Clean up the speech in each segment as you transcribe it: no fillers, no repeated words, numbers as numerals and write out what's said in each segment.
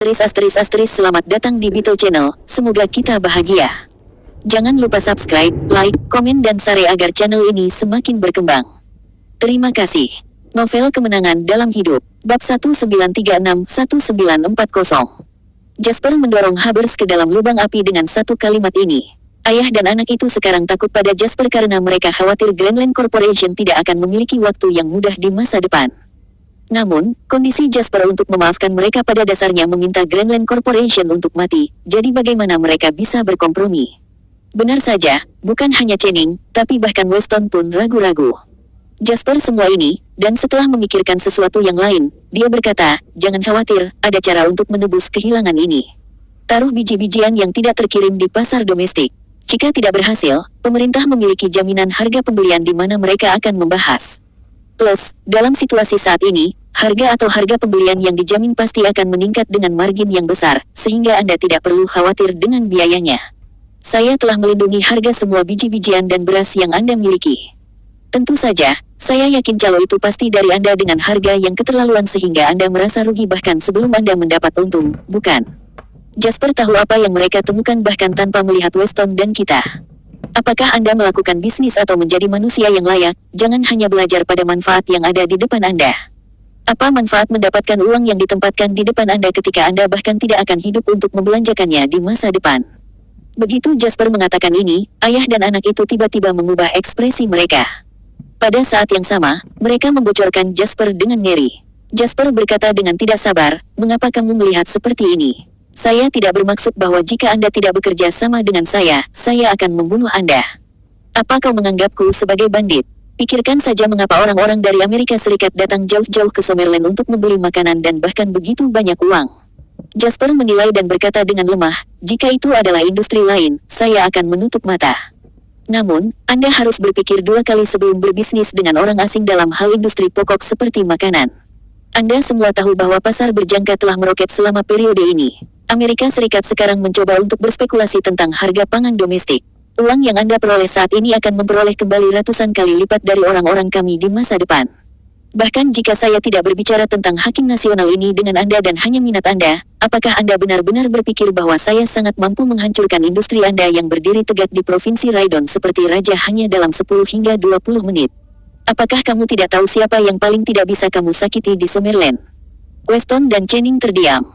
Selamat datang di Beetle Channel, semoga kita bahagia. Jangan lupa subscribe, like, komen dan share agar channel ini semakin berkembang. Terima kasih. Novel Kemenangan Dalam Hidup, Bab 1936-1940. Jasper mendorong Habers ke dalam lubang api dengan satu kalimat ini. Ayah dan anak itu sekarang takut pada Jasper karena mereka khawatir Grandland Corporation tidak akan memiliki waktu yang mudah di masa depan. Namun, kondisi Jasper untuk memaafkan mereka pada dasarnya meminta Grandland Corporation untuk mati, jadi bagaimana mereka bisa berkompromi? Benar saja, bukan hanya Channing, tapi bahkan Weston pun ragu-ragu. Jasper semua ini, dan setelah memikirkan sesuatu yang lain, dia berkata, jangan khawatir, ada cara untuk menebus kehilangan ini. Taruh biji-bijian yang tidak terkirim di pasar domestik. Jika tidak berhasil, pemerintah memiliki jaminan harga pembelian di mana mereka akan membahas. Plus, dalam situasi saat ini, harga atau harga pembelian yang dijamin pasti akan meningkat dengan margin yang besar, sehingga Anda tidak perlu khawatir dengan biayanya. Saya telah melindungi harga semua biji-bijian dan beras yang Anda miliki. Tentu saja, saya yakin calo itu pasti dari Anda dengan harga yang keterlaluan sehingga Anda merasa rugi bahkan sebelum Anda mendapat untung, bukan? Jasper tahu apa yang mereka temukan bahkan tanpa melihat Weston dan kita. Apakah Anda melakukan bisnis atau menjadi manusia yang layak? Jangan hanya belajar pada manfaat yang ada di depan Anda. Apa manfaat mendapatkan uang yang ditempatkan di depan Anda ketika Anda bahkan tidak akan hidup untuk membelanjakannya di masa depan? Begitu Jasper mengatakan ini, ayah dan anak itu tiba-tiba mengubah ekspresi mereka. Pada saat yang sama, mereka membocorkan Jasper dengan ngeri. Jasper berkata dengan tidak sabar, mengapa kamu melihat seperti ini? Saya tidak bermaksud bahwa jika Anda tidak bekerja sama dengan saya akan membunuh Anda. Apa kau menganggapku sebagai bandit? Pikirkan saja mengapa orang-orang dari Amerika Serikat datang jauh-jauh ke Summerland untuk membeli makanan dan bahkan begitu banyak uang. Jasper menilai dan berkata dengan lemah, jika itu adalah industri lain, saya akan menutup mata. Namun, Anda harus berpikir dua kali sebelum berbisnis dengan orang asing dalam hal industri pokok seperti makanan. Anda semua tahu bahwa pasar berjangka telah meroket selama periode ini. Amerika Serikat sekarang mencoba untuk berspekulasi tentang harga pangan domestik. Uang yang Anda peroleh saat ini akan memperoleh kembali ratusan kali lipat dari orang-orang kami di masa depan. Bahkan jika saya tidak berbicara tentang hakim nasional ini dengan Anda dan hanya minat Anda, apakah Anda benar-benar berpikir bahwa saya sangat mampu menghancurkan industri Anda yang berdiri tegak di Provinsi Raidon seperti raja hanya dalam 10 hingga 20 menit? Apakah kamu tidak tahu siapa yang paling tidak bisa kamu sakiti di Summerland? Weston dan Channing terdiam.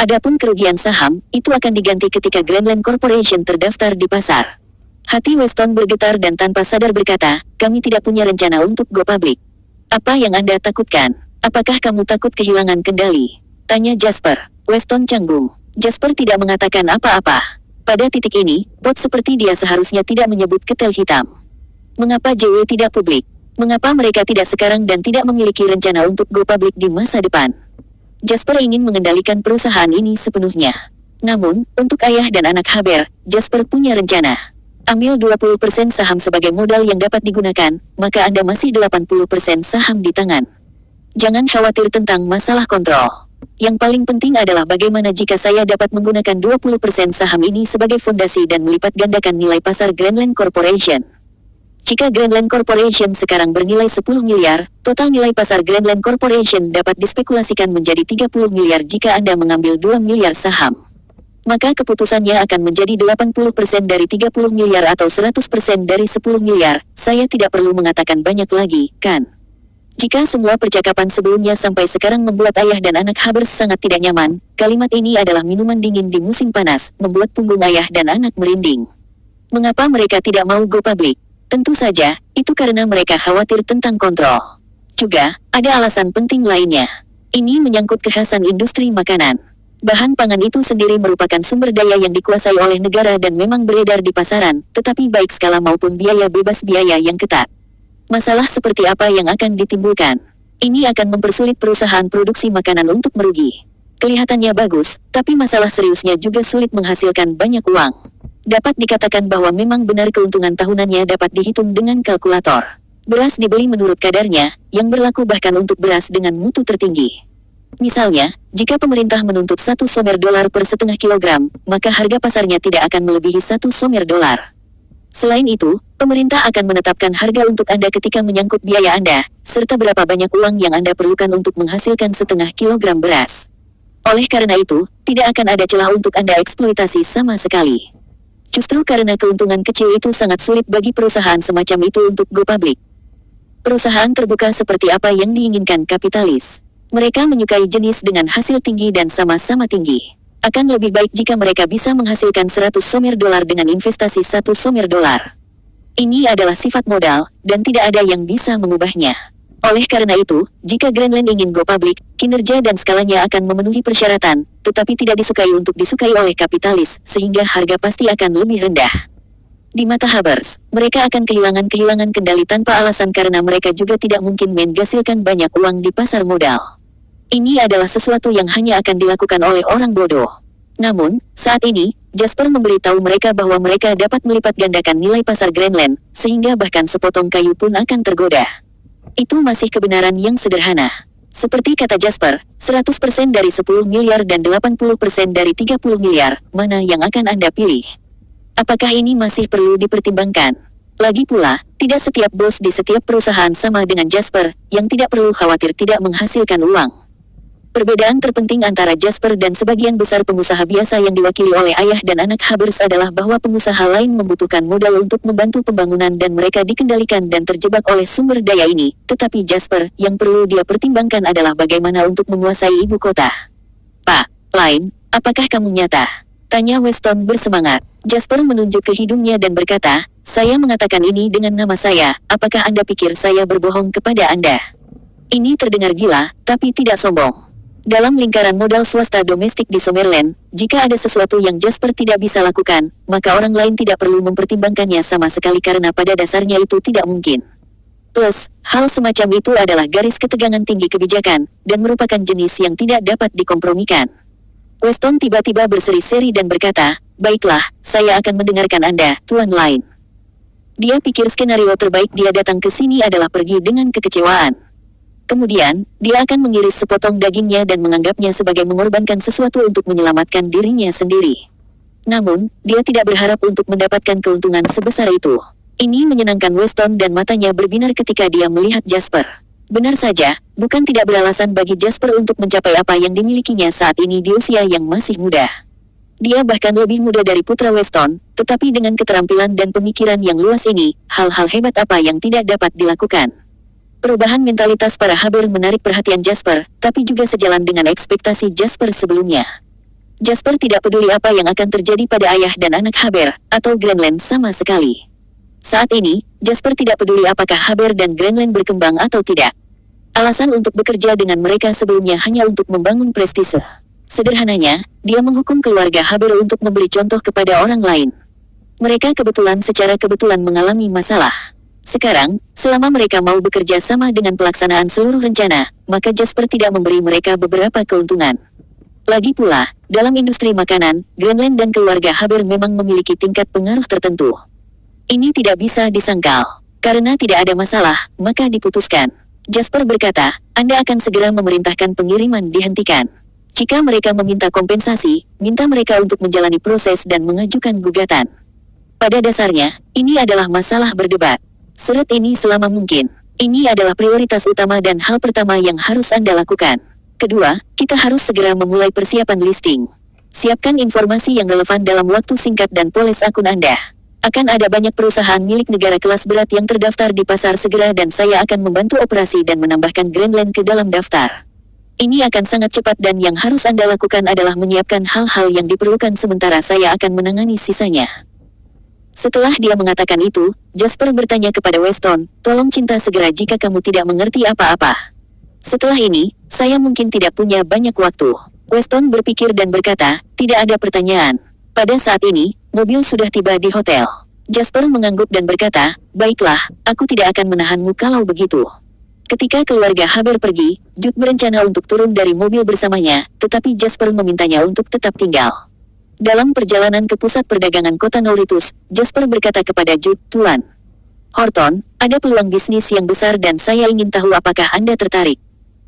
Adapun kerugian saham, itu akan diganti ketika Grandland Corporation terdaftar di pasar. Hati Weston bergetar dan tanpa sadar berkata, kami tidak punya rencana untuk go public. Apa yang Anda takutkan? Apakah kamu takut kehilangan kendali? Tanya Jasper. Weston canggung. Jasper tidak mengatakan apa-apa. Pada titik ini, bot seperti dia seharusnya tidak menyebut ketel hitam. Mengapa JW tidak publik? Mengapa mereka tidak sekarang dan tidak memiliki rencana untuk go public di masa depan? Jasper ingin mengendalikan perusahaan ini sepenuhnya. Namun, untuk ayah dan anak Haber, Jasper punya rencana. Ambil 20% saham sebagai modal yang dapat digunakan, maka Anda masih 80% saham di tangan. Jangan khawatir tentang masalah kontrol. Yang paling penting adalah bagaimana jika saya dapat menggunakan 20% saham ini sebagai fondasi dan melipat gandakan nilai pasar Grandland Corporation. Jika Grandland Corporation sekarang bernilai 10 miliar, total nilai pasar Grandland Corporation dapat dispekulasikan menjadi 30 miliar jika Anda mengambil 2 miliar saham. Maka keputusannya akan menjadi 80% dari 30 miliar atau 100% dari 10 miliar, saya tidak perlu mengatakan banyak lagi, kan? Jika semua percakapan sebelumnya sampai sekarang membuat ayah dan anak Habers sangat tidak nyaman, kalimat ini adalah minuman dingin di musim panas, membuat punggung ayah dan anak merinding. Mengapa mereka tidak mau go public? Tentu saja, itu karena mereka khawatir tentang kontrol. Juga, ada alasan penting lainnya. Ini menyangkut kekhasan industri makanan. Bahan pangan itu sendiri merupakan sumber daya yang dikuasai oleh negara dan memang beredar di pasaran, tetapi baik skala maupun biaya bebas biaya yang ketat. Masalah seperti apa yang akan ditimbulkan? Ini akan mempersulit perusahaan produksi makanan untuk merugi. Kelihatannya bagus, tapi masalah seriusnya juga sulit menghasilkan banyak uang. Dapat dikatakan bahwa memang benar keuntungan tahunannya dapat dihitung dengan kalkulator. Beras dibeli menurut kadarnya, yang berlaku bahkan untuk beras dengan mutu tertinggi. Misalnya, jika pemerintah menuntut 1 somer dolar per setengah kilogram, maka harga pasarnya tidak akan melebihi 1 somer dolar. Selain itu, pemerintah akan menetapkan harga untuk Anda ketika menyangkut biaya Anda, serta berapa banyak uang yang Anda perlukan untuk menghasilkan setengah kilogram beras. Oleh karena itu, tidak akan ada celah untuk Anda eksploitasi sama sekali. Justru karena keuntungan kecil itu sangat sulit bagi perusahaan semacam itu untuk go public. Perusahaan terbuka seperti apa yang diinginkan kapitalis. Mereka menyukai jenis dengan hasil tinggi dan sama-sama tinggi. Akan lebih baik jika mereka bisa menghasilkan 100 somer dolar dengan investasi 1 somer dolar. Ini adalah sifat modal, dan tidak ada yang bisa mengubahnya. Oleh karena itu, jika Grandland ingin go public, kinerja dan skalanya akan memenuhi persyaratan, tetapi tidak disukai untuk disukai oleh kapitalis, sehingga harga pasti akan lebih rendah. Di mata Habers, mereka akan kehilangan kendali tanpa alasan karena mereka juga tidak mungkin menghasilkan banyak uang di pasar modal. Ini adalah sesuatu yang hanya akan dilakukan oleh orang bodoh. Namun, saat ini, Jasper memberitahu mereka bahwa mereka dapat melipat gandakan nilai pasar Grandland, sehingga bahkan sepotong kayu pun akan tergoda. Itu masih kebenaran yang sederhana. Seperti kata Jasper, 100% dari 10 miliar dan 80% dari 30 miliar, mana yang akan Anda pilih? Apakah ini masih perlu dipertimbangkan? Lagi pula, tidak setiap bos di setiap perusahaan sama dengan Jasper, yang tidak perlu khawatir tidak menghasilkan uang. Perbedaan terpenting antara Jasper dan sebagian besar pengusaha biasa yang diwakili oleh ayah dan anak Habers adalah bahwa pengusaha lain membutuhkan modal untuk membantu pembangunan dan mereka dikendalikan dan terjebak oleh sumber daya ini, tetapi Jasper, yang perlu dia pertimbangkan adalah bagaimana untuk menguasai ibu kota. Pak Lain, apakah kamu nyata? Tanya Weston bersemangat. Jasper menunjuk ke hidungnya dan berkata, saya mengatakan ini dengan nama saya, apakah Anda pikir saya berbohong kepada Anda? Ini terdengar gila, tapi tidak sombong. Dalam lingkaran modal swasta domestik di Summerland, jika ada sesuatu yang Jasper tidak bisa lakukan, maka orang lain tidak perlu mempertimbangkannya sama sekali karena pada dasarnya itu tidak mungkin. Plus, hal semacam itu adalah garis ketegangan tinggi kebijakan, dan merupakan jenis yang tidak dapat dikompromikan. Weston tiba-tiba berseri-seri dan berkata, baiklah, saya akan mendengarkan Anda, Tuan Lain. Dia pikir skenario terbaik dia datang ke sini adalah pergi dengan kekecewaan. Kemudian, dia akan mengiris sepotong dagingnya dan menganggapnya sebagai mengorbankan sesuatu untuk menyelamatkan dirinya sendiri. Namun, dia tidak berharap untuk mendapatkan keuntungan sebesar itu. Ini menyenangkan Weston dan matanya berbinar ketika dia melihat Jasper. Benar saja, bukan tidak beralasan bagi Jasper untuk mencapai apa yang dimilikinya saat ini di usia yang masih muda. Dia bahkan lebih muda dari putra Weston, tetapi dengan keterampilan dan pemikiran yang luas ini, hal-hal hebat apa yang tidak dapat dilakukan. Perubahan mentalitas para Haber menarik perhatian Jasper, tapi juga sejalan dengan ekspektasi Jasper sebelumnya. Jasper tidak peduli apa yang akan terjadi pada ayah dan anak Haber, atau Grandland sama sekali. Saat ini, Jasper tidak peduli apakah Haber dan Grandland berkembang atau tidak. Alasan untuk bekerja dengan mereka sebelumnya hanya untuk membangun prestise. Sederhananya, dia menghukum keluarga Haber untuk memberi contoh kepada orang lain. Mereka secara kebetulan mengalami masalah. Sekarang, selama mereka mau bekerja sama dengan pelaksanaan seluruh rencana, maka Jasper tidak memberi mereka beberapa keuntungan. Lagi pula, dalam industri makanan, Grandland dan keluarga Haber memang memiliki tingkat pengaruh tertentu. Ini tidak bisa disangkal. Karena tidak ada masalah, maka diputuskan. Jasper berkata, Anda akan segera memerintahkan pengiriman dihentikan. Jika mereka meminta kompensasi, minta mereka untuk menjalani proses dan mengajukan gugatan. Pada dasarnya, ini adalah masalah berdebat. Seret ini selama mungkin. Ini adalah prioritas utama dan hal pertama yang harus Anda lakukan. Kedua, kita harus segera memulai persiapan listing. Siapkan informasi yang relevan dalam waktu singkat dan poles akun Anda. Akan ada banyak perusahaan milik negara kelas berat yang terdaftar di pasar segera dan saya akan membantu operasi dan menambahkan Grandland ke dalam daftar. Ini akan sangat cepat dan yang harus Anda lakukan adalah menyiapkan hal-hal yang diperlukan sementara saya akan menangani sisanya. Setelah dia mengatakan itu, Jasper bertanya kepada Weston, tolong cinta segera jika kamu tidak mengerti apa-apa. Setelah ini, saya mungkin tidak punya banyak waktu. Weston berpikir dan berkata, tidak ada pertanyaan. Pada saat ini, mobil sudah tiba di hotel. Jasper mengangguk dan berkata, baiklah, aku tidak akan menahanmu kalau begitu. Ketika keluarga Haber pergi, Jude berencana untuk turun dari mobil bersamanya, tetapi Jasper memintanya untuk tetap tinggal. Dalam perjalanan ke pusat perdagangan kota Nauritus, Jasper berkata kepada Jude, Tuan Horton, ada peluang bisnis yang besar dan saya ingin tahu apakah Anda tertarik.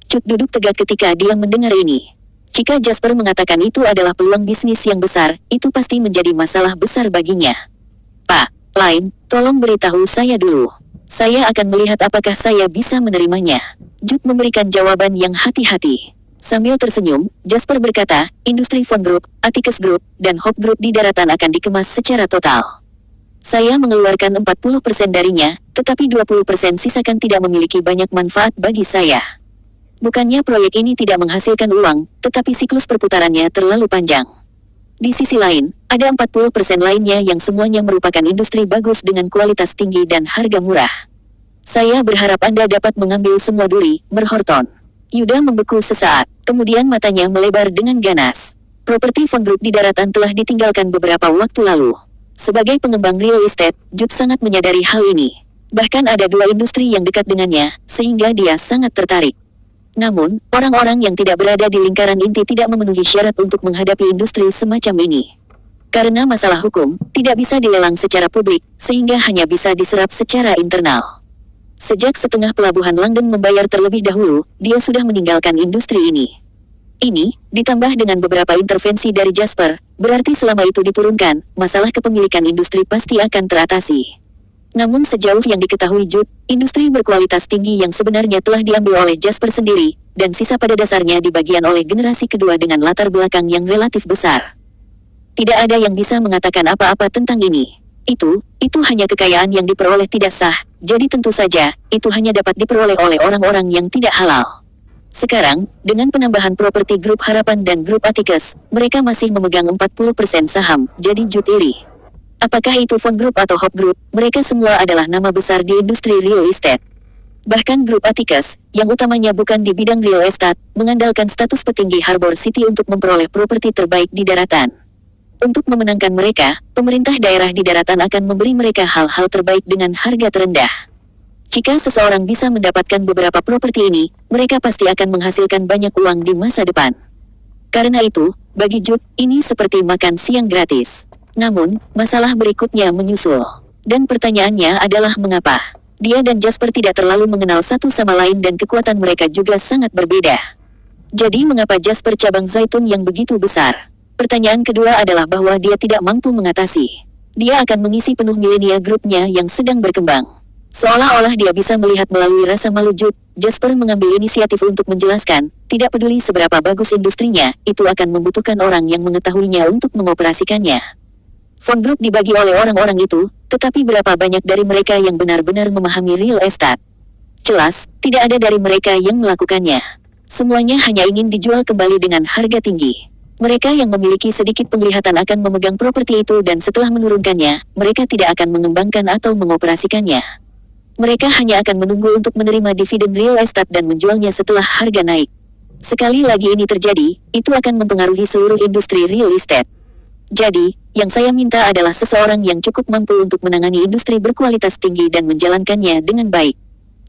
Jude duduk tegak ketika dia mendengar ini. Jika Jasper mengatakan itu adalah peluang bisnis yang besar, itu pasti menjadi masalah besar baginya. Pak Lain, tolong beritahu saya dulu. Saya akan melihat apakah saya bisa menerimanya. Jude memberikan jawaban yang hati-hati. Sambil tersenyum, Jasper berkata, industri Von Group, Atticus Group, dan Hope Group di daratan akan dikemas secara total. Saya mengeluarkan 40% darinya, tetapi 20% sisakan tidak memiliki banyak manfaat bagi saya. Bukannya proyek ini tidak menghasilkan uang, tetapi siklus perputarannya terlalu panjang. Di sisi lain, ada 40% lainnya yang semuanya merupakan industri bagus dengan kualitas tinggi dan harga murah. Saya berharap Anda dapat mengambil semua duri, Merhorton. Yuda membeku sesaat, kemudian matanya melebar dengan ganas. Properti Von Group di daratan telah ditinggalkan beberapa waktu lalu. Sebagai pengembang real estate, Jude sangat menyadari hal ini. Bahkan ada 2 industri yang dekat dengannya, sehingga dia sangat tertarik. Namun, orang-orang yang tidak berada di lingkaran inti tidak memenuhi syarat untuk menghadapi industri semacam ini. Karena masalah hukum, tidak bisa dilelang secara publik, sehingga hanya bisa diserap secara internal. Sejak setengah pelabuhan London membayar terlebih dahulu, dia sudah meninggalkan industri ini. Ini, ditambah dengan beberapa intervensi dari Jasper, berarti selama itu diturunkan, masalah kepemilikan industri pasti akan teratasi. Namun sejauh yang diketahui Jude, industri berkualitas tinggi yang sebenarnya telah diambil oleh Jasper sendiri, dan sisa pada dasarnya dibagian oleh generasi kedua dengan latar belakang yang relatif besar. Tidak ada yang bisa mengatakan apa-apa tentang ini. Itu hanya kekayaan yang diperoleh tidak sah, jadi tentu saja, itu hanya dapat diperoleh oleh orang-orang yang tidak halal. Sekarang, dengan penambahan properti grup Harapan dan grup Atticus, mereka masih memegang 40% saham, jadi Jude iri. Apakah itu Von Group atau Hope Group, mereka semua adalah nama besar di industri real estate. Bahkan grup Atticus, yang utamanya bukan di bidang real estate, mengandalkan status petinggi Harbor City untuk memperoleh properti terbaik di daratan. Untuk memenangkan mereka, pemerintah daerah di daratan akan memberi mereka hal-hal terbaik dengan harga terendah. Jika seseorang bisa mendapatkan beberapa properti ini, mereka pasti akan menghasilkan banyak uang di masa depan. Karena itu, bagi Jude, ini seperti makan siang gratis. Namun, masalah berikutnya menyusul. Dan pertanyaannya adalah mengapa? Dia dan Jasper tidak terlalu mengenal satu sama lain dan kekuatan mereka juga sangat berbeda. Jadi mengapa Jasper cabang Zaitun yang begitu besar? Pertanyaan kedua adalah bahwa dia tidak mampu mengatasi. Dia akan mengisi penuh milenia grupnya yang sedang berkembang. Seolah-olah dia bisa melihat melalui rasa malu Jude, Jasper mengambil inisiatif untuk menjelaskan, tidak peduli seberapa bagus industrinya, itu akan membutuhkan orang yang mengetahuinya untuk mengoperasikannya. Von Group dibagi oleh orang-orang itu, tetapi berapa banyak dari mereka yang benar-benar memahami real estate? Jelas, tidak ada dari mereka yang melakukannya. Semuanya hanya ingin dijual kembali dengan harga tinggi. Mereka yang memiliki sedikit penglihatan akan memegang properti itu dan setelah menurunkannya, mereka tidak akan mengembangkan atau mengoperasikannya. Mereka hanya akan menunggu untuk menerima dividen real estate dan menjualnya setelah harga naik. Sekali lagi ini terjadi, itu akan mempengaruhi seluruh industri real estate. Jadi, yang saya minta adalah seseorang yang cukup mampu untuk menangani industri berkualitas tinggi dan menjalankannya dengan baik.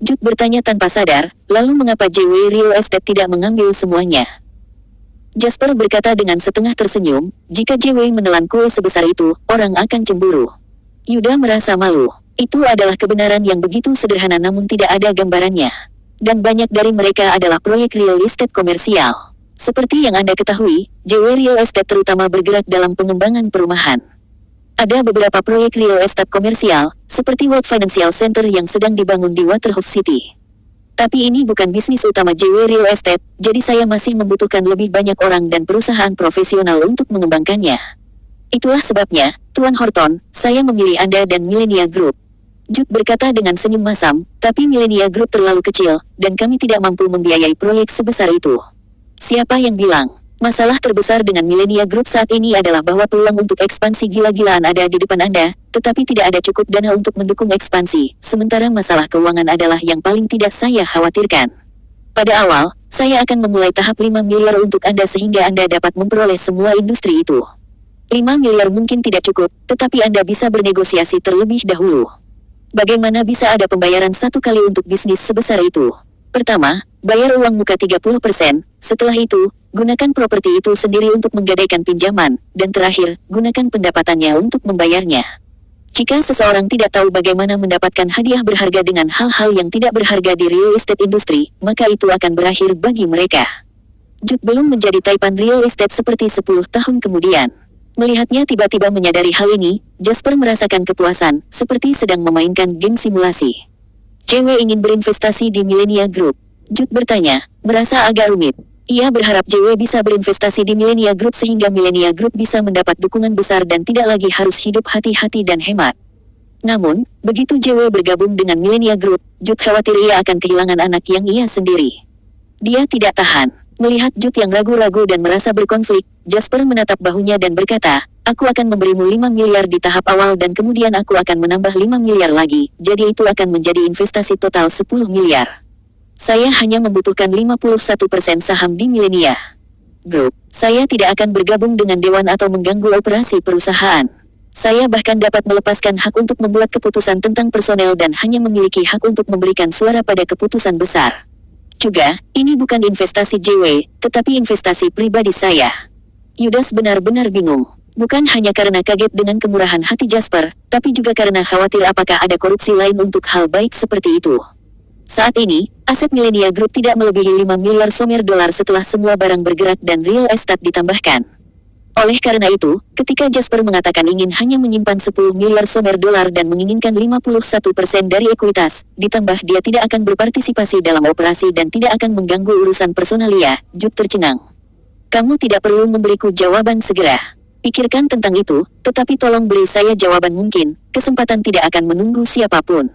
Jude bertanya tanpa sadar, lalu mengapa JW Real Estate tidak mengambil semuanya? Jasper berkata dengan setengah tersenyum, jika JW menelan kue sebesar itu, orang akan cemburu. Yuda merasa malu. Itu adalah kebenaran yang begitu sederhana namun tidak ada gambarannya. Dan banyak dari mereka adalah proyek real estate komersial. Seperti yang Anda ketahui, JW Real Estate terutama bergerak dalam pengembangan perumahan. Ada beberapa proyek real estate komersial, seperti World Financial Center yang sedang dibangun di Waterhouse City. Tapi ini bukan bisnis utama JW Real Estate, jadi saya masih membutuhkan lebih banyak orang dan perusahaan profesional untuk mengembangkannya. Itulah sebabnya, Tuan Horton, saya memilih Anda dan Millenia Group. Jude berkata dengan senyum masam, tapi Millenia Group terlalu kecil, dan kami tidak mampu membiayai proyek sebesar itu. Siapa yang bilang? Masalah terbesar dengan Millenia Group saat ini adalah bahwa peluang untuk ekspansi gila-gilaan ada di depan Anda, tetapi tidak ada cukup dana untuk mendukung ekspansi, sementara masalah keuangan adalah yang paling tidak saya khawatirkan. Pada awal, saya akan memulai tahap 5 miliar untuk Anda sehingga Anda dapat memperoleh semua industri itu. 5 miliar mungkin tidak cukup, tetapi Anda bisa bernegosiasi terlebih dahulu. Bagaimana bisa ada pembayaran satu kali untuk bisnis sebesar itu? Pertama, bayar uang muka 30%, setelah itu, gunakan properti itu sendiri untuk menggadaikan pinjaman, dan terakhir, gunakan pendapatannya untuk membayarnya. Jika seseorang tidak tahu bagaimana mendapatkan hadiah berharga dengan hal-hal yang tidak berharga di real estate industri, maka itu akan berakhir bagi mereka. Jude belum menjadi taipan real estate seperti 10 tahun kemudian. Melihatnya tiba-tiba menyadari hal ini, Jasper merasakan kepuasan, seperti sedang memainkan game simulasi. Cewek ingin berinvestasi di Millenia Group. Jude bertanya, merasa agak rumit. Ia berharap JW bisa berinvestasi di Millenia Group sehingga Millenia Group bisa mendapat dukungan besar dan tidak lagi harus hidup hati-hati dan hemat. Namun, begitu JW bergabung dengan Millenia Group, Jude khawatir ia akan kehilangan anak yang ia sendiri. Dia tidak tahan. Melihat Jude yang ragu-ragu dan merasa berkonflik, Jasper menatap bahunya dan berkata, "Aku akan memberimu 5 miliar di tahap awal dan kemudian aku akan menambah 5 miliar lagi, jadi itu akan menjadi investasi total 10 miliar. Saya hanya membutuhkan 51% saham di Millenia Group. Saya tidak akan bergabung dengan dewan atau mengganggu operasi perusahaan. Saya bahkan dapat melepaskan hak untuk membuat keputusan tentang personel dan hanya memiliki hak untuk memberikan suara pada keputusan besar. Juga, ini bukan investasi JW, tetapi investasi pribadi saya." Yudas benar-benar bingung. Bukan hanya karena kaget dengan kemurahan hati Jasper, tapi juga karena khawatir apakah ada korupsi lain untuk hal baik seperti itu. Saat ini, aset Millenia Group tidak melebihi 5 miliar somer dolar setelah semua barang bergerak dan real estate ditambahkan. Oleh karena itu, ketika Jasper mengatakan ingin hanya menyimpan 10 miliar somer dolar dan menginginkan 51% dari ekuitas, ditambah dia tidak akan berpartisipasi dalam operasi dan tidak akan mengganggu urusan personalia, Jude tercengang. "Kamu tidak perlu memberiku jawaban segera. Pikirkan tentang itu, tetapi tolong beri saya jawaban mungkin, kesempatan tidak akan menunggu siapapun.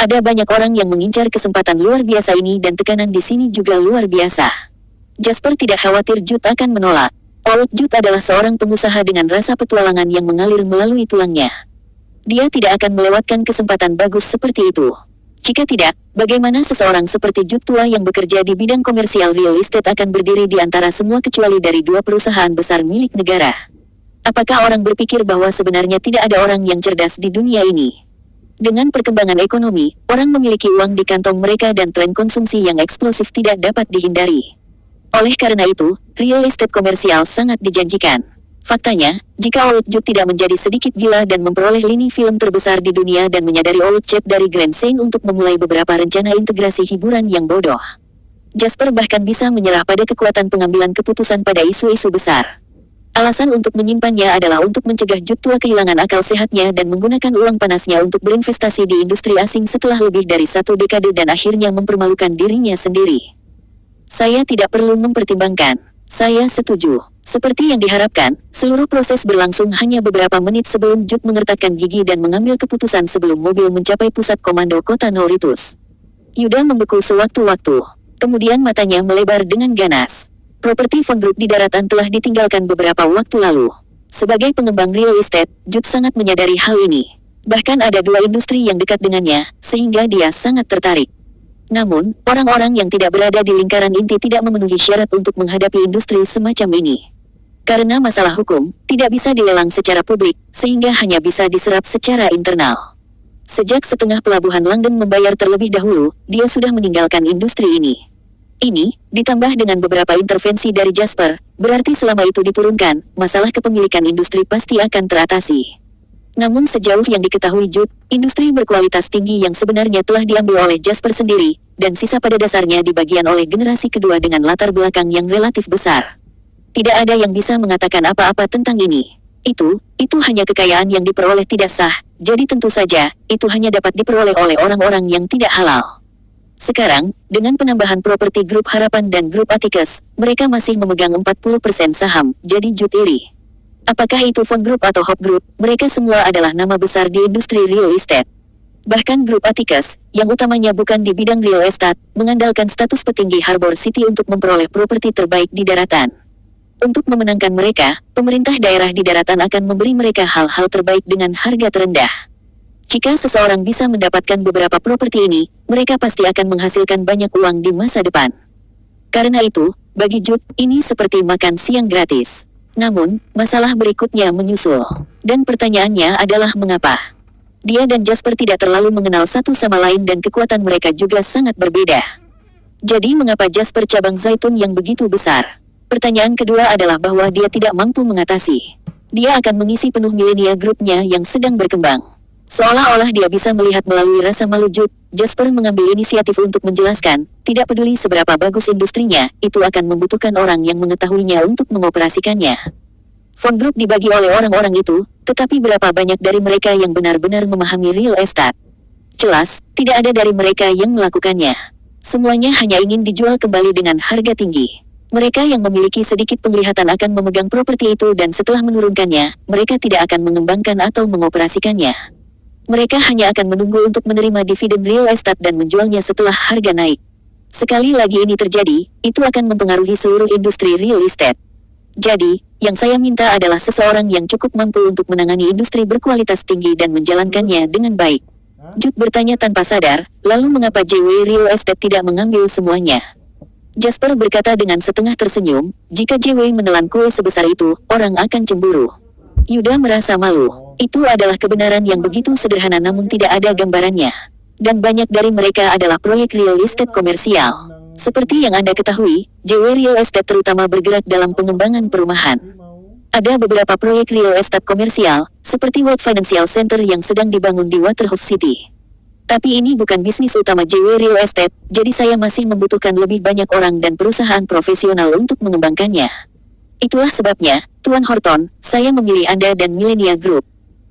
Ada banyak orang yang mengincar kesempatan luar biasa ini dan tekanan di sini juga luar biasa." Jasper tidak khawatir Jude akan menolak. Old Jude adalah seorang pengusaha dengan rasa petualangan yang mengalir melalui tulangnya. Dia tidak akan melewatkan kesempatan bagus seperti itu. Jika tidak, bagaimana seseorang seperti Jude tua yang bekerja di bidang komersial real estate akan berdiri di antara semua kecuali dari 2 perusahaan besar milik negara? Apakah orang berpikir bahwa sebenarnya tidak ada orang yang cerdas di dunia ini? Dengan perkembangan ekonomi, orang memiliki uang di kantong mereka dan tren konsumsi yang eksplosif tidak dapat dihindari. Oleh karena itu, real estate komersial sangat dijanjikan. Faktanya, jika Old Jude tidak menjadi sedikit gila dan memperoleh lini film terbesar di dunia dan menyadari Old Chat dari Grand Seine untuk memulai beberapa rencana integrasi hiburan yang bodoh, Jasper bahkan bisa menyerah pada kekuatan pengambilan keputusan pada isu-isu besar. Alasan untuk menyimpannya adalah untuk mencegah Jude tua kehilangan akal sehatnya dan menggunakan uang panasnya untuk berinvestasi di industri asing setelah lebih dari 1 dekade dan akhirnya mempermalukan dirinya sendiri. "Saya tidak perlu mempertimbangkan. Saya setuju." Seperti yang diharapkan, seluruh proses berlangsung hanya beberapa menit sebelum Jude mengertakkan gigi dan mengambil keputusan sebelum mobil mencapai pusat komando kota Noritus. Yuda membeku sewaktu-waktu. Kemudian matanya melebar dengan ganas. Properti Von Group di daratan telah ditinggalkan beberapa waktu lalu. Sebagai pengembang real estate, Jude sangat menyadari hal ini. Bahkan ada 2 industri yang dekat dengannya, sehingga dia sangat tertarik. Namun, orang-orang yang tidak berada di lingkaran inti tidak memenuhi syarat untuk menghadapi industri semacam ini. Karena masalah hukum, tidak bisa dilelang secara publik, sehingga hanya bisa diserap secara internal. Sejak setengah pelabuhan London membayar terlebih dahulu, dia sudah meninggalkan industri ini. Ini, ditambah dengan beberapa intervensi dari Jasper, berarti selama itu diturunkan, masalah kepemilikan industri pasti akan teratasi. Namun sejauh yang diketahui Jude, industri berkualitas tinggi yang sebenarnya telah diambil oleh Jasper sendiri, dan sisa pada dasarnya dibagian oleh generasi kedua dengan latar belakang yang relatif besar. Tidak ada yang bisa mengatakan apa-apa tentang ini. Itu hanya kekayaan yang diperoleh tidak sah, jadi tentu saja, itu hanya dapat diperoleh oleh orang-orang yang tidak halal. Sekarang, dengan penambahan properti grup Harapan dan grup Atticus, mereka masih memegang 40% saham, jadi Jude iri. Apakah itu Von Group atau Hop Group, mereka semua adalah nama besar di industri real estate. Bahkan grup Atticus, yang utamanya bukan di bidang real estate, mengandalkan status petinggi Harbor City untuk memperoleh properti terbaik di daratan. Untuk memenangkan mereka, pemerintah daerah di daratan akan memberi mereka hal-hal terbaik dengan harga terendah. Jika seseorang bisa mendapatkan beberapa properti ini, mereka pasti akan menghasilkan banyak uang di masa depan. Karena itu, bagi Jude, ini seperti makan siang gratis. Namun, masalah berikutnya menyusul. Dan pertanyaannya adalah mengapa? Dia dan Jasper tidak terlalu mengenal satu sama lain dan kekuatan mereka juga sangat berbeda. Jadi mengapa Jasper cabang zaitun yang begitu besar? Pertanyaan kedua adalah bahwa dia tidak mampu mengatasi. Dia akan mengisi penuh Millenia Group-nya yang sedang berkembang. Seolah-olah dia bisa melihat melalui rasa malu Jude, Jasper mengambil inisiatif untuk menjelaskan, tidak peduli seberapa bagus industrinya, itu akan membutuhkan orang yang mengetahuinya untuk mengoperasikannya. Von Group dibagi oleh orang-orang itu, tetapi berapa banyak dari mereka yang benar-benar memahami real estate? Jelas, tidak ada dari mereka yang melakukannya. Semuanya hanya ingin dijual kembali dengan harga tinggi. Mereka yang memiliki sedikit penglihatan akan memegang properti itu dan setelah menurunkannya, mereka tidak akan mengembangkan atau mengoperasikannya. Mereka hanya akan menunggu untuk menerima dividen real estate dan menjualnya setelah harga naik. Sekali lagi ini terjadi, itu akan mempengaruhi seluruh industri real estate. Jadi, yang saya minta adalah seseorang yang cukup mampu untuk menangani industri berkualitas tinggi dan menjalankannya dengan baik. Jude bertanya tanpa sadar, lalu mengapa JW Real Estate tidak mengambil semuanya? Jasper berkata dengan setengah tersenyum, jika JW menelan kue sebesar itu, orang akan cemburu. Yuda merasa malu. Itu adalah kebenaran yang begitu sederhana namun tidak ada gambarannya. Dan banyak dari mereka adalah proyek real estate komersial. Seperti yang Anda ketahui, JW Real Estate terutama bergerak dalam pengembangan perumahan. Ada beberapa proyek real estate komersial, seperti World Financial Center yang sedang dibangun di Waterhouse City. Tapi ini bukan bisnis utama JW Real Estate, jadi saya masih membutuhkan lebih banyak orang dan perusahaan profesional untuk mengembangkannya. Itulah sebabnya, Tuan Horton, saya memilih Anda dan Millenia Group.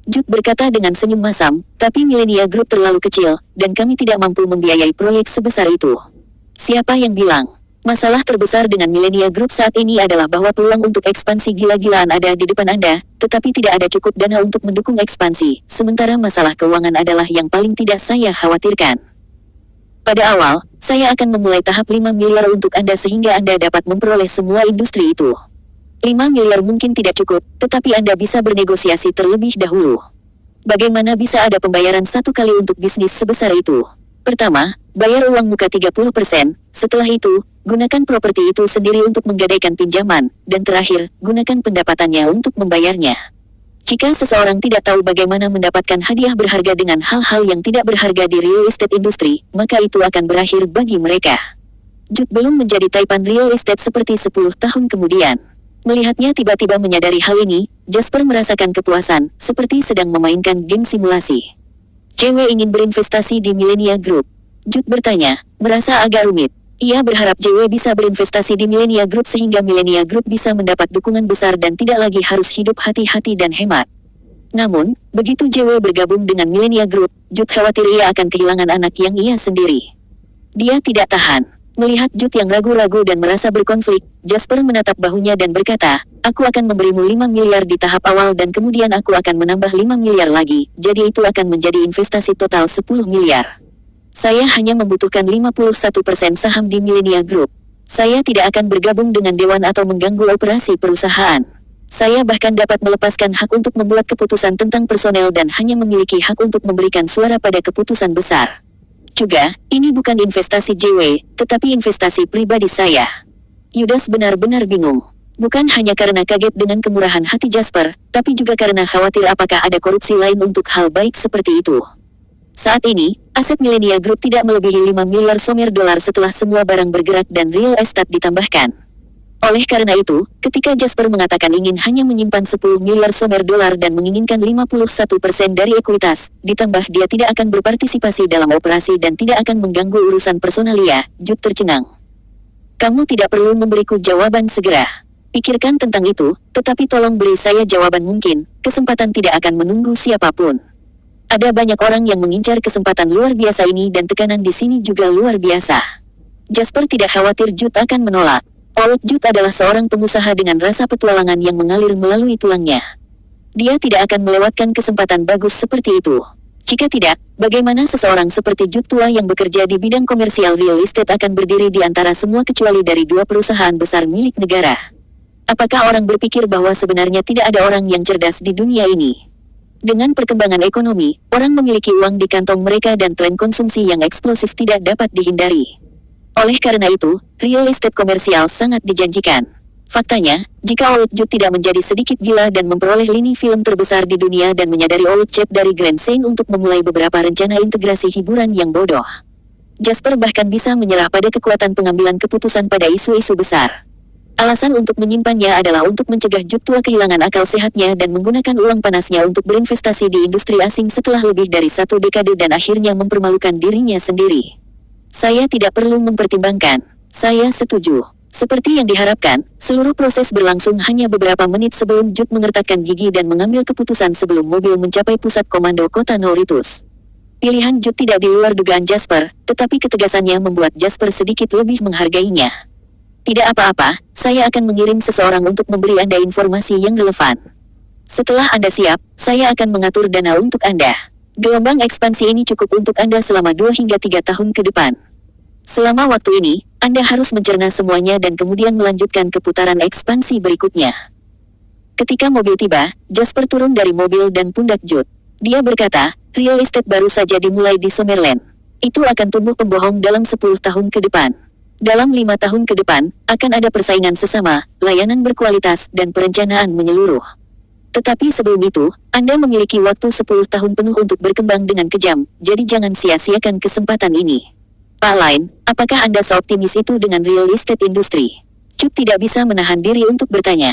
Jude berkata dengan senyum masam, tapi Millenia Group terlalu kecil, dan kami tidak mampu membiayai proyek sebesar itu. Siapa yang bilang? Masalah terbesar dengan Millenia Group saat ini adalah bahwa peluang untuk ekspansi gila-gilaan ada di depan Anda, tetapi tidak ada cukup dana untuk mendukung ekspansi, sementara masalah keuangan adalah yang paling tidak saya khawatirkan. Pada awal, saya akan memulai tahap 5 miliar untuk Anda sehingga Anda dapat memperoleh semua industri itu. 5 miliar mungkin tidak cukup, tetapi Anda bisa bernegosiasi terlebih dahulu. Bagaimana bisa ada pembayaran satu kali untuk bisnis sebesar itu? Pertama, bayar uang muka 30%, setelah itu, gunakan properti itu sendiri untuk menggadaikan pinjaman, dan terakhir, gunakan pendapatannya untuk membayarnya. Jika seseorang tidak tahu bagaimana mendapatkan hadiah berharga dengan hal-hal yang tidak berharga di real estate industri, maka itu akan berakhir bagi mereka. Jude belum menjadi taipan real estate seperti 10 tahun kemudian. Melihatnya tiba-tiba menyadari hal ini, Jasper merasakan kepuasan, seperti sedang memainkan game simulasi. JW ingin berinvestasi di Millenia Group. Jude bertanya, merasa agak rumit. Ia berharap JW bisa berinvestasi di Millenia Group sehingga Millenia Group bisa mendapat dukungan besar dan tidak lagi harus hidup hati-hati dan hemat. Namun, begitu JW bergabung dengan Millenia Group, Jude khawatir ia akan kehilangan anak yang ia sendiri. Dia tidak tahan. Melihat Jude yang ragu-ragu dan merasa berkonflik, Jasper menatap bahunya dan berkata, aku akan memberimu 5 miliar di tahap awal dan kemudian aku akan menambah 5 miliar lagi, jadi itu akan menjadi investasi total 10 miliar. Saya hanya membutuhkan 51% saham di Millenia Group. Saya tidak akan bergabung dengan dewan atau mengganggu operasi perusahaan. Saya bahkan dapat melepaskan hak untuk membuat keputusan tentang personel dan hanya memiliki hak untuk memberikan suara pada keputusan besar. Juga, ini bukan investasi JW, tetapi investasi pribadi saya. Yudas benar-benar bingung. Bukan hanya karena kaget dengan kemurahan hati Jasper, tapi juga karena khawatir apakah ada korupsi lain untuk hal baik seperti itu. Saat ini, aset Millenia Group tidak melebihi 5 miliar somer dolar setelah semua barang bergerak dan real estate ditambahkan. Oleh karena itu, ketika Jasper mengatakan ingin hanya menyimpan 10 miliar somer dolar dan menginginkan 51% dari ekuitas, ditambah dia tidak akan berpartisipasi dalam operasi dan tidak akan mengganggu urusan personalia, Jude tercengang. Kamu tidak perlu memberiku jawaban segera. Pikirkan tentang itu, tetapi tolong beri saya jawaban mungkin, kesempatan tidak akan menunggu siapapun. Ada banyak orang yang mengincar kesempatan luar biasa ini dan tekanan di sini juga luar biasa. Jasper tidak khawatir Jude akan menolak. Old Jude adalah seorang pengusaha dengan rasa petualangan yang mengalir melalui tulangnya. Dia tidak akan melewatkan kesempatan bagus seperti itu. Jika tidak, bagaimana seseorang seperti Jude tua yang bekerja di bidang komersial real estate akan berdiri di antara semua kecuali dari 2 perusahaan besar milik negara? Apakah orang berpikir bahwa sebenarnya tidak ada orang yang cerdas di dunia ini? Dengan perkembangan ekonomi, orang memiliki uang di kantong mereka dan tren konsumsi yang eksplosif tidak dapat dihindari. Oleh karena itu, real estate komersial sangat dijanjikan. Faktanya, jika Old Jude tidak menjadi sedikit gila dan memperoleh lini film terbesar di dunia dan menyadari Old Chet dari Grand Seine untuk memulai beberapa rencana integrasi hiburan yang bodoh, Jasper bahkan bisa menyerah pada kekuatan pengambilan keputusan pada isu-isu besar. Alasan untuk menyimpannya adalah untuk mencegah Jude tua kehilangan akal sehatnya dan menggunakan uang panasnya untuk berinvestasi di industri asing setelah lebih dari 1 dekade dan akhirnya mempermalukan dirinya sendiri. Saya tidak perlu mempertimbangkan. Saya setuju. Seperti yang diharapkan, seluruh proses berlangsung hanya beberapa menit sebelum Jude mengertakkan gigi dan mengambil keputusan sebelum mobil mencapai pusat komando kota Noritus. Pilihan Jude tidak di luar dugaan Jasper, tetapi ketegasannya membuat Jasper sedikit lebih menghargainya. Tidak apa-apa, saya akan mengirim seseorang untuk memberi Anda informasi yang relevan. Setelah Anda siap, saya akan mengatur dana untuk Anda. Gelombang ekspansi ini cukup untuk Anda selama 2 hingga 3 tahun ke depan. Selama waktu ini, Anda harus mencerna semuanya dan kemudian melanjutkan ke putaran ekspansi berikutnya. Ketika mobil tiba, Jasper turun dari mobil dan pundak Jude. Dia berkata, real estate baru saja dimulai di Summerland. Itu akan tumbuh pembohong dalam 10 tahun ke depan. Dalam 5 tahun ke depan, akan ada persaingan sesama, layanan berkualitas, dan perencanaan menyeluruh. Tetapi sebelum itu, Anda memiliki waktu 10 tahun penuh untuk berkembang dengan kejam, jadi jangan sia-siakan kesempatan ini. Pak Lin, apakah Anda seoptimis itu dengan real estate industri? Jude tidak bisa menahan diri untuk bertanya.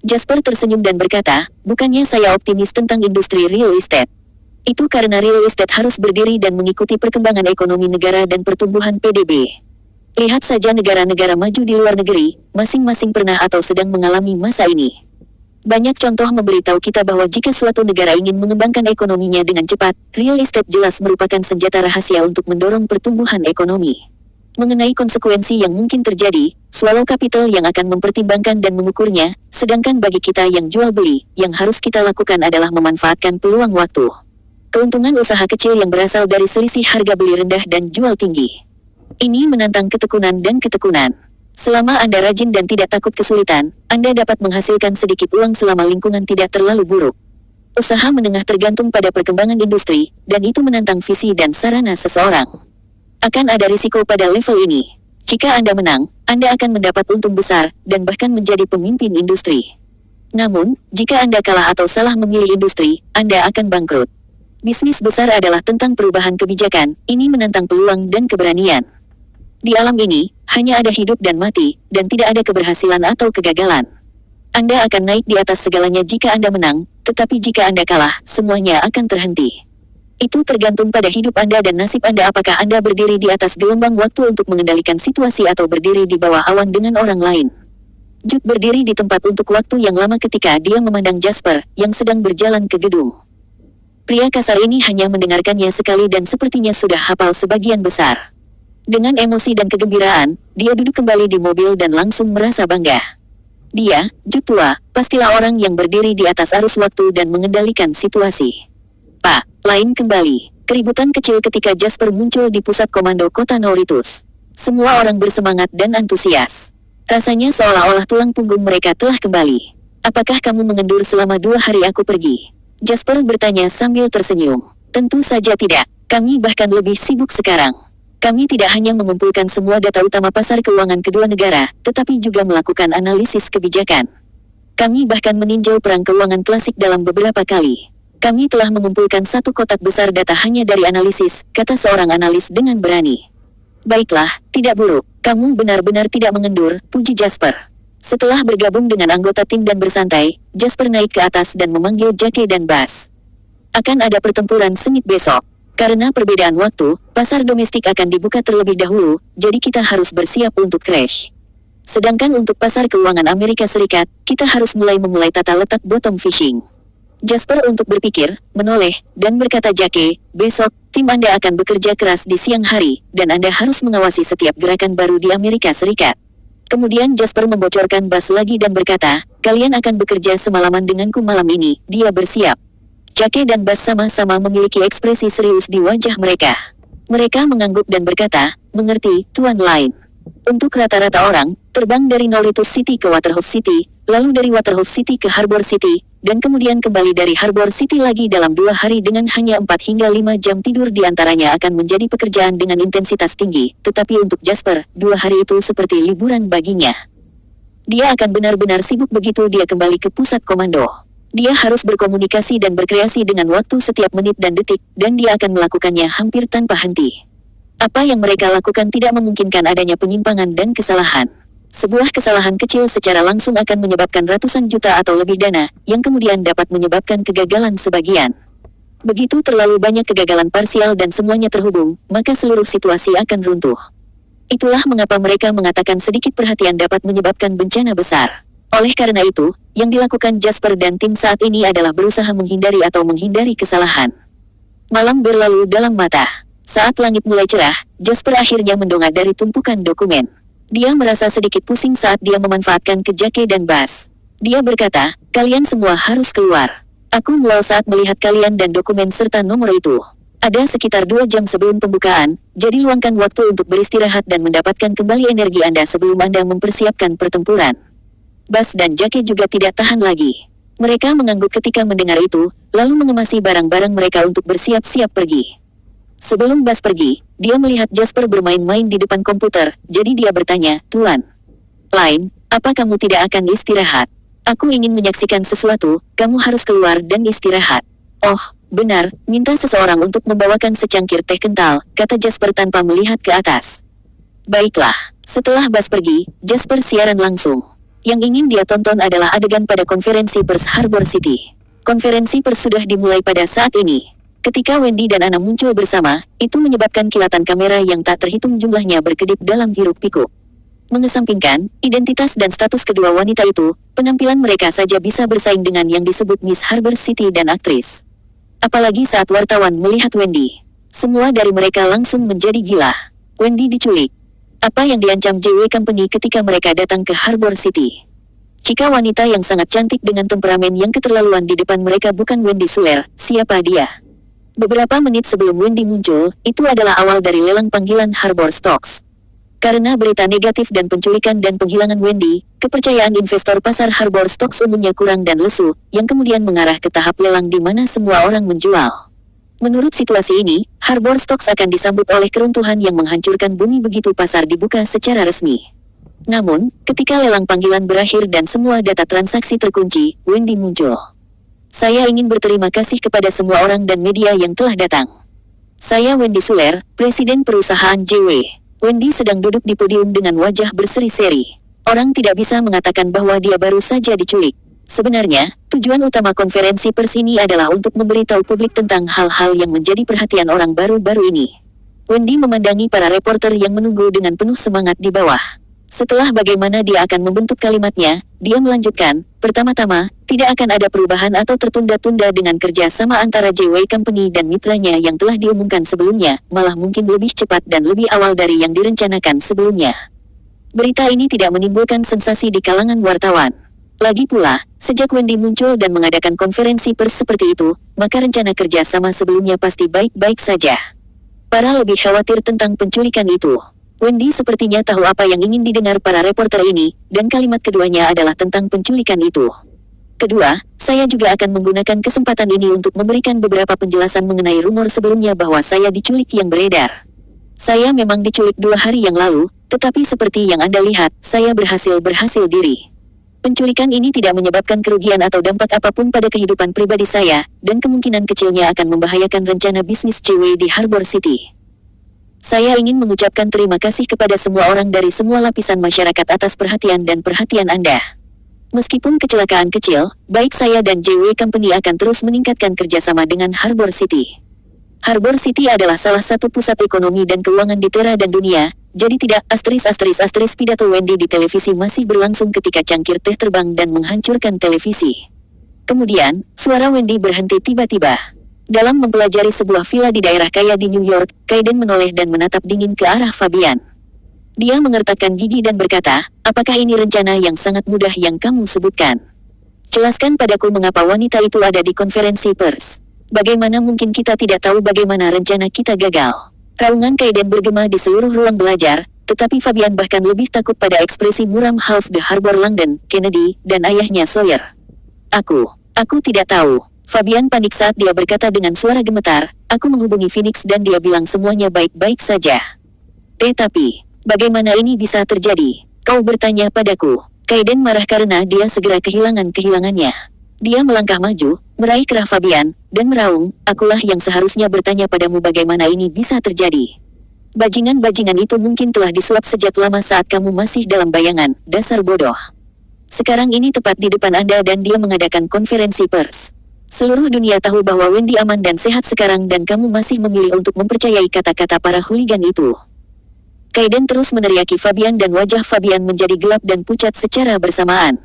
Jasper tersenyum dan berkata, bukannya saya optimis tentang industri real estate. Itu karena real estate harus berdiri dan mengikuti perkembangan ekonomi negara dan pertumbuhan PDB. Lihat saja negara-negara maju di luar negeri, masing-masing pernah atau sedang mengalami masa ini. Banyak contoh memberitahu kita bahwa jika suatu negara ingin mengembangkan ekonominya dengan cepat, real estate jelas merupakan senjata rahasia untuk mendorong pertumbuhan ekonomi. Mengenai konsekuensi yang mungkin terjadi, swallow capital yang akan mempertimbangkan dan mengukurnya, sedangkan bagi kita yang jual beli, yang harus kita lakukan adalah memanfaatkan peluang waktu. Keuntungan usaha kecil yang berasal dari selisih harga beli rendah dan jual tinggi. Ini menantang ketekunan dan ketekunan. Selama Anda rajin dan tidak takut kesulitan, Anda dapat menghasilkan sedikit uang selama lingkungan tidak terlalu buruk. Usaha menengah tergantung pada perkembangan industri, dan itu menantang visi dan sarana seseorang. Akan ada risiko pada level ini. Jika Anda menang, Anda akan mendapat untung besar, dan bahkan menjadi pemimpin industri. Namun, jika Anda kalah atau salah memilih industri, Anda akan bangkrut. Bisnis besar adalah tentang perubahan kebijakan, ini menantang peluang dan keberanian. Di alam ini, hanya ada hidup dan mati, dan tidak ada keberhasilan atau kegagalan. Anda akan naik di atas segalanya jika Anda menang, tetapi jika Anda kalah, semuanya akan terhenti. Itu tergantung pada hidup Anda dan nasib Anda, apakah Anda berdiri di atas gelombang waktu untuk mengendalikan situasi atau berdiri di bawah awan dengan orang lain. Jude berdiri di tempat untuk waktu yang lama ketika dia memandang Jasper, yang sedang berjalan ke gedung. Pria kasar ini hanya mendengarkannya sekali dan sepertinya sudah hafal sebagian besar. Dengan emosi dan kegembiraan, dia duduk kembali di mobil dan langsung merasa bangga. Dia, Jude tua, pastilah orang yang berdiri di atas arus waktu dan mengendalikan situasi. Pak Lin kembali. Keributan kecil ketika Jasper muncul di pusat komando kota Noritus. Semua orang bersemangat dan antusias. Rasanya seolah-olah tulang punggung mereka telah kembali. Apakah kamu mengendur selama 2 hari aku pergi? Jasper bertanya sambil tersenyum. Tentu saja tidak. Kami bahkan lebih sibuk sekarang. Kami tidak hanya mengumpulkan semua data utama pasar keuangan kedua negara, tetapi juga melakukan analisis kebijakan. Kami bahkan meninjau perang keuangan klasik dalam beberapa kali. Kami telah mengumpulkan 1 kotak besar data hanya dari analisis, kata seorang analis dengan berani. Baiklah, tidak buruk. Kamu benar-benar tidak mengendur, puji Jasper. Setelah bergabung dengan anggota tim dan bersantai, Jasper naik ke atas dan memanggil Jake dan Bas. Akan ada pertempuran sengit besok. Karena perbedaan waktu, pasar domestik akan dibuka terlebih dahulu, jadi kita harus bersiap untuk crash. Sedangkan untuk pasar keuangan Amerika Serikat, kita harus memulai tata letak bottom fishing. Jasper untuk berpikir, menoleh, dan berkata Jake, besok, tim Anda akan bekerja keras di siang hari, dan Anda harus mengawasi setiap gerakan baru di Amerika Serikat. Kemudian Jasper membocorkan Bas lagi dan berkata, kalian akan bekerja semalaman denganku malam ini, dia bersiap. Jake dan Bas sama-sama memiliki ekspresi serius di wajah mereka. Mereka mengangguk dan berkata, mengerti, Tuan Lin. Untuk rata-rata orang, terbang dari Noritus City ke Waterhouse City, lalu dari Waterhouse City ke Harbor City, dan kemudian kembali dari Harbor City lagi dalam 2 hari dengan hanya 4 hingga 5 jam tidur diantaranya akan menjadi pekerjaan dengan intensitas tinggi, tetapi untuk Jasper, 2 hari itu seperti liburan baginya. Dia akan benar-benar sibuk begitu dia kembali ke pusat komando. Dia harus berkomunikasi dan berkreasi dengan waktu setiap menit dan detik, dan dia akan melakukannya hampir tanpa henti. Apa yang mereka lakukan tidak memungkinkan adanya penyimpangan dan kesalahan. Sebuah kesalahan kecil secara langsung akan menyebabkan ratusan juta atau lebih dana, yang kemudian dapat menyebabkan kegagalan sebagian. Begitu terlalu banyak kegagalan parsial dan semuanya terhubung, maka seluruh situasi akan runtuh. Itulah mengapa mereka mengatakan sedikit perhatian dapat menyebabkan bencana besar. Oleh karena itu, yang dilakukan Jasper dan tim saat ini adalah berusaha menghindari kesalahan. Malam berlalu dalam mata. Saat langit mulai cerah, Jasper akhirnya mendongak dari tumpukan dokumen. Dia merasa sedikit pusing saat dia memanfaatkan Kejake dan Bas. Dia berkata, kalian semua harus keluar. Aku mual saat melihat kalian dan dokumen serta nomor itu. Ada sekitar 2 jam sebelum pembukaan, jadi luangkan waktu untuk beristirahat dan mendapatkan kembali energi Anda sebelum Anda mempersiapkan pertempuran. Bas dan Jake juga tidak tahan lagi. Mereka mengangguk ketika mendengar itu, lalu mengemasi barang-barang mereka untuk bersiap-siap pergi. Sebelum Bas pergi, dia melihat Jasper bermain-main di depan komputer, jadi dia bertanya, Tuan Lain, apa kamu tidak akan istirahat? Aku ingin menyaksikan sesuatu, kamu harus keluar dan istirahat. Oh, benar, minta seseorang untuk membawakan secangkir teh kental, kata Jasper tanpa melihat ke atas. Baiklah, setelah Bas pergi, Jasper siaran langsung. Yang ingin dia tonton adalah adegan pada konferensi pers Harbor City. Konferensi pers sudah dimulai pada saat ini. Ketika Wendy dan Anna muncul bersama, itu menyebabkan kilatan kamera yang tak terhitung jumlahnya berkedip dalam hiruk-pikuk. Mengesampingkan identitas dan status kedua wanita itu, penampilan mereka saja bisa bersaing dengan yang disebut Miss Harbor City dan aktris. Apalagi saat wartawan melihat Wendy. Semua dari mereka langsung menjadi gila. Wendy diculik. Apa yang diancam JW Company ketika mereka datang ke Harbor City? Jika wanita yang sangat cantik dengan temperamen yang keterlaluan di depan mereka bukan Wendy Shuler, siapa dia? Beberapa menit sebelum Wendy muncul, itu adalah awal dari lelang panggilan Harbor Stocks. Karena berita negatif dan penculikan dan penghilangan Wendy, kepercayaan investor pasar Harbor Stocks umumnya kurang dan lesu, yang kemudian mengarah ke tahap lelang di mana semua orang menjual. Menurut situasi ini, Harbor Stocks akan disambut oleh keruntuhan yang menghancurkan bumi begitu pasar dibuka secara resmi. Namun, ketika lelang panggilan berakhir dan semua data transaksi terkunci, Wendy muncul. Saya ingin berterima kasih kepada semua orang dan media yang telah datang. Saya Wendy Shuler, Presiden Perusahaan JW. Wendy sedang duduk di podium dengan wajah berseri-seri. Orang tidak bisa mengatakan bahwa dia baru saja diculik. Sebenarnya, tujuan utama konferensi pers ini adalah untuk memberitahu publik tentang hal-hal yang menjadi perhatian orang baru-baru ini. Wendy memandangi para reporter yang menunggu dengan penuh semangat di bawah. Setelah bagaimana dia akan membentuk kalimatnya, dia melanjutkan, pertama-tama, tidak akan ada perubahan atau tertunda-tunda dengan kerja sama antara JW Company dan mitranya yang telah diumumkan sebelumnya, malah mungkin lebih cepat dan lebih awal dari yang direncanakan sebelumnya. Berita ini tidak menimbulkan sensasi di kalangan wartawan. Lagi pula, sejak Wendy muncul dan mengadakan konferensi pers seperti itu, maka rencana kerja sama sebelumnya pasti baik-baik saja. Para lebih khawatir tentang penculikan itu. Wendy sepertinya tahu apa yang ingin didengar para reporter ini, dan kalimat keduanya adalah tentang penculikan itu. Kedua, saya juga akan menggunakan kesempatan ini untuk memberikan beberapa penjelasan mengenai rumor sebelumnya bahwa saya diculik yang beredar. Saya memang diculik 2 hari yang lalu, tetapi seperti yang Anda lihat, saya berhasil diri. Penculikan ini tidak menyebabkan kerugian atau dampak apapun pada kehidupan pribadi saya, dan kemungkinan kecilnya akan membahayakan rencana bisnis JW di Harbor City. Saya ingin mengucapkan terima kasih kepada semua orang dari semua lapisan masyarakat atas perhatian dan perhatian Anda. Meskipun kecelakaan kecil, baik saya dan JW Company akan terus meningkatkan kerjasama dengan Harbor City. Harbor City adalah salah satu pusat ekonomi dan keuangan di Terra dan dunia, jadi tidak **** pidato Wendy di televisi masih berlangsung ketika cangkir teh terbang dan menghancurkan televisi. Kemudian, suara Wendy berhenti tiba-tiba. Dalam mempelajari sebuah villa di daerah kaya di New York, Kaiden menoleh dan menatap dingin ke arah Fabian. Dia mengertakkan gigi dan berkata, apakah ini rencana yang sangat mudah yang kamu sebutkan? Jelaskan padaku mengapa wanita itu ada di konferensi pers. Bagaimana mungkin kita tidak tahu bagaimana rencana kita gagal? Raungan Kaiden bergema di seluruh ruang belajar, tetapi Fabian bahkan lebih takut pada ekspresi muram Half the Harbor Langdon, Kennedy, dan ayahnya Sawyer. Aku tidak tahu. Fabian panik saat dia berkata dengan suara gemetar, aku menghubungi Phoenix dan dia bilang semuanya baik-baik saja. Tapi, bagaimana ini bisa terjadi? Kau bertanya padaku. Kaiden marah karena dia segera kehilangannya. Dia melangkah maju, meraih kerah Fabian, dan meraung, akulah yang seharusnya bertanya padamu bagaimana ini bisa terjadi. Bajingan-bajingan itu mungkin telah disuap sejak lama saat kamu masih dalam bayangan, dasar bodoh. Sekarang ini tepat di depan Anda dan dia mengadakan konferensi pers. Seluruh dunia tahu bahwa Wendy aman dan sehat sekarang dan kamu masih memilih untuk mempercayai kata-kata para hooligan itu. Kaiden terus meneriaki Fabian dan wajah Fabian menjadi gelap dan pucat secara bersamaan.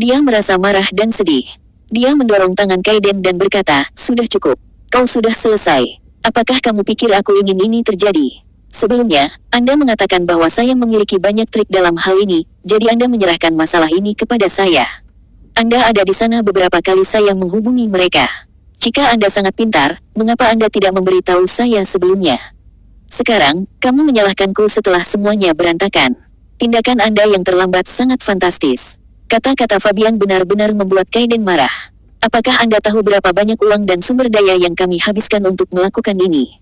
Dia merasa marah dan sedih. Dia mendorong tangan Kaiden dan berkata, sudah cukup. Kau sudah selesai. Apakah kamu pikir aku ingin ini terjadi? Sebelumnya, Anda mengatakan bahwa saya memiliki banyak trik dalam hal ini, jadi Anda menyerahkan masalah ini kepada saya. Anda ada di sana beberapa kali saya menghubungi mereka. Jika Anda sangat pintar, mengapa Anda tidak memberitahu saya sebelumnya? Sekarang, kamu menyalahkanku setelah semuanya berantakan. Tindakan Anda yang terlambat sangat fantastis. Kata-kata Fabian benar-benar membuat Kaiden marah. Apakah Anda tahu berapa banyak uang dan sumber daya yang kami habiskan untuk melakukan ini?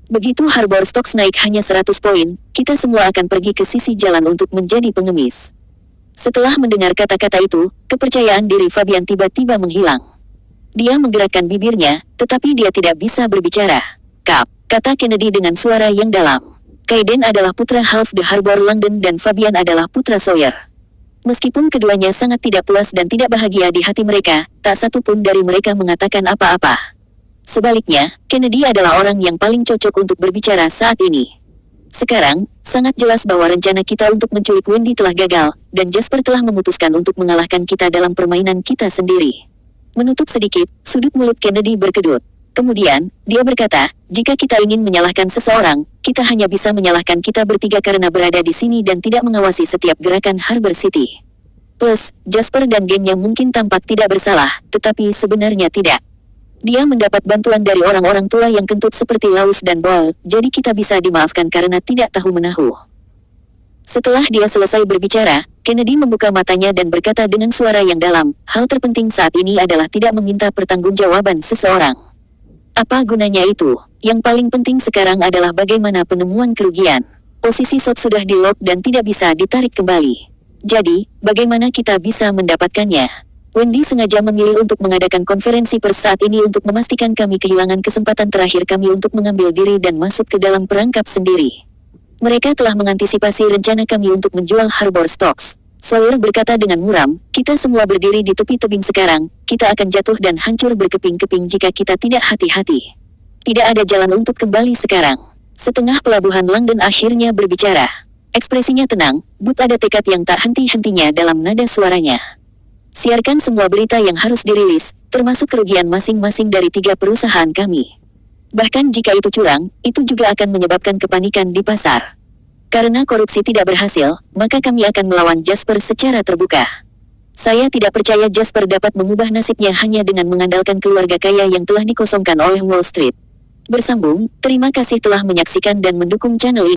Begitu Harbor Stocks naik hanya 100 poin, kita semua akan pergi ke sisi jalan untuk menjadi pengemis. Setelah mendengar kata-kata itu, kepercayaan diri Fabian tiba-tiba menghilang. Dia menggerakkan bibirnya, tetapi dia tidak bisa berbicara. Kap, kata Kennedy dengan suara yang dalam. Kaiden adalah putra Half the Harbor London dan Fabian adalah putra Sawyer. Meskipun keduanya sangat tidak puas dan tidak bahagia di hati mereka, tak satu pun dari mereka mengatakan apa-apa. Sebaliknya, Kennedy adalah orang yang paling cocok untuk berbicara saat ini. Sekarang, sangat jelas bahwa rencana kita untuk menculik Wendy telah gagal, dan Jasper telah memutuskan untuk mengalahkan kita dalam permainan kita sendiri. Menutup sedikit, sudut mulut Kennedy berkedut. Kemudian, dia berkata, jika kita ingin menyalahkan seseorang, kita hanya bisa menyalahkan kita bertiga karena berada di sini dan tidak mengawasi setiap gerakan Harbor City. Plus, Jasper dan gengnya mungkin tampak tidak bersalah, tetapi sebenarnya tidak. Dia mendapat bantuan dari orang-orang tua yang kentut seperti Laus dan Boyle, jadi kita bisa dimaafkan karena tidak tahu menahu. Setelah dia selesai berbicara, Kennedy membuka matanya dan berkata dengan suara yang dalam, hal terpenting saat ini adalah tidak meminta pertanggungjawaban seseorang. Apa gunanya itu? Yang paling penting sekarang adalah bagaimana penemuan kerugian. Posisi SOT sudah di-lock dan tidak bisa ditarik kembali. Jadi, bagaimana kita bisa mendapatkannya? Wendy sengaja memilih untuk mengadakan konferensi pers saat ini untuk memastikan kami kehilangan kesempatan terakhir kami untuk mengambil diri dan masuk ke dalam perangkap sendiri. Mereka telah mengantisipasi rencana kami untuk menjual Harbor Stocks. Sawyer berkata dengan muram, kita semua berdiri di tepi tebing sekarang, kita akan jatuh dan hancur berkeping-keping jika kita tidak hati-hati. Tidak ada jalan untuk kembali sekarang. Setengah pelabuhan London akhirnya berbicara. Ekspresinya tenang, but ada tekad yang tak henti-hentinya dalam nada suaranya. Siarkan semua berita yang harus dirilis, termasuk kerugian masing-masing dari 3 perusahaan kami. Bahkan jika itu curang, itu juga akan menyebabkan kepanikan di pasar. Karena korupsi tidak berhasil, maka kami akan melawan Jasper secara terbuka. Saya tidak percaya Jasper dapat mengubah nasibnya hanya dengan mengandalkan keluarga kaya yang telah dikosongkan oleh Wall Street. Bersambung, terima kasih telah menyaksikan dan mendukung channel ini.